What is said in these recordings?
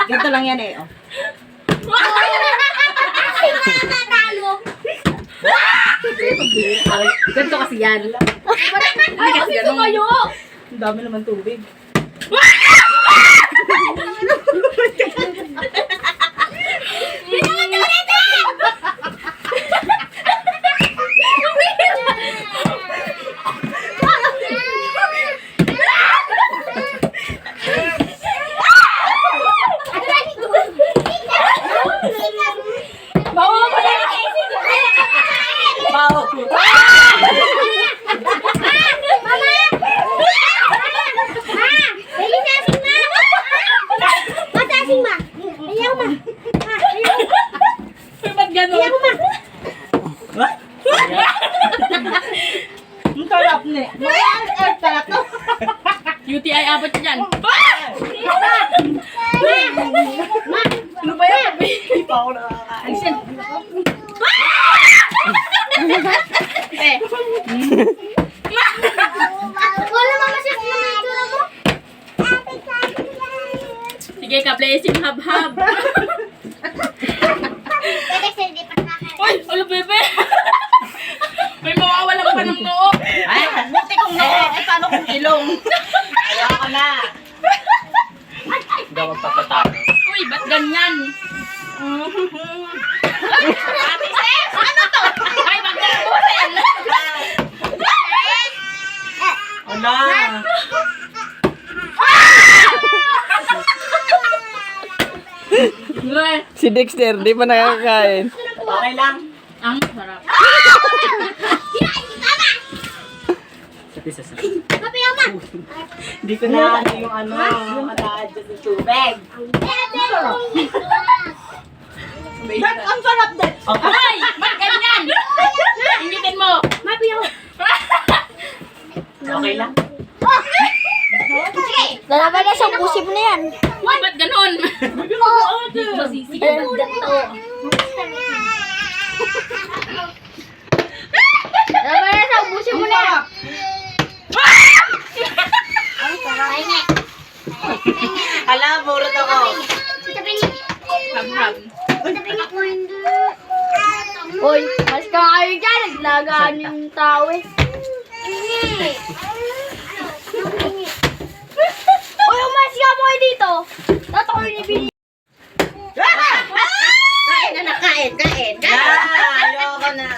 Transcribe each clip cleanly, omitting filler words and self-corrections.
Ganito lang yan eh. Oh. Ganito kasi yan. Ay, kasi sumayo! Ang dami naman tubig. Ang sarap ni. UTI abot dyan. Ano ba yan? Hindi pa ako nakakain. Wala mama siya pinagtura mo. Sige ka, blessing hab-hab. Pwede kasi hindi pa kakain. Uy, ano bebe? May mawawalan pa ng noo. Ay, buti kong noo. Eh, paano kung ilong? Ayoko na. Hindi ako magpapatalo. Uy, ba't ganyan? Ate Sis, ano to? Ay, magkakabutin. Ala. Si Dexter, di pa nakakain. Okay lang. Ang sarap. Sa Kape mama. Hindi ko na yung naka-adjust sa tubig. Dad, ang sarap, Dad. Ay, ba't ganyan? Ingitin mo. Okay lang. Lalaban na sa pusi mo na yan. Uy, ba't ganun? Dito masisigaw. Lalaban na sa pusi mo na yan. Ala, burot ako. Hab-hab. Uy, mas ka kayo dyan. Naglagaan yung tao eh. Uy, umas ka mo kayo dito. Tato ko yung ibig. Kain na na, kain. Ayoko na.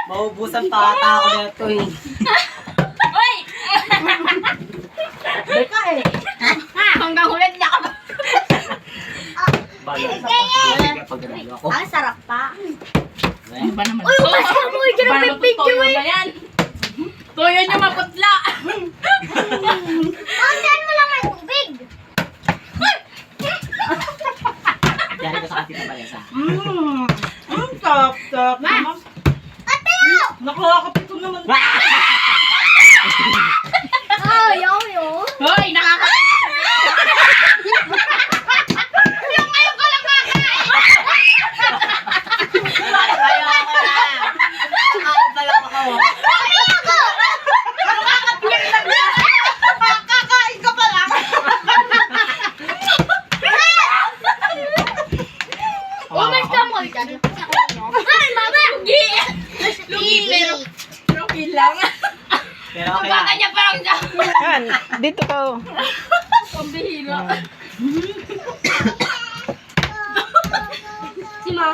Maubusan pa ata ako dito eh. Uy! Kain. Hanggang hulit niya ka ba? Bala. Sige, pag ganun ako. Ang sarap pa. Ano ba naman? Uy, umas ka mo kayo dyan. Paano Ang pipidyo tutoyo eh. na yan? Tuyo niya maputla. Saan mo lang may tubig? Yari ko sa kantina pa rin sa. Ang sarap. Ateo! Nakakapit ko naman. Oh, yo. Hoy, nakakain. Ayoko na. Kain pala ako. Kakain ka pa lang. Umas ka mo dyan. Ay, mama! Lugi, pero okay lang. Pero Ang okay baka lang. niya parang dyan. Yan, dito ka. Pambihira. Si ma.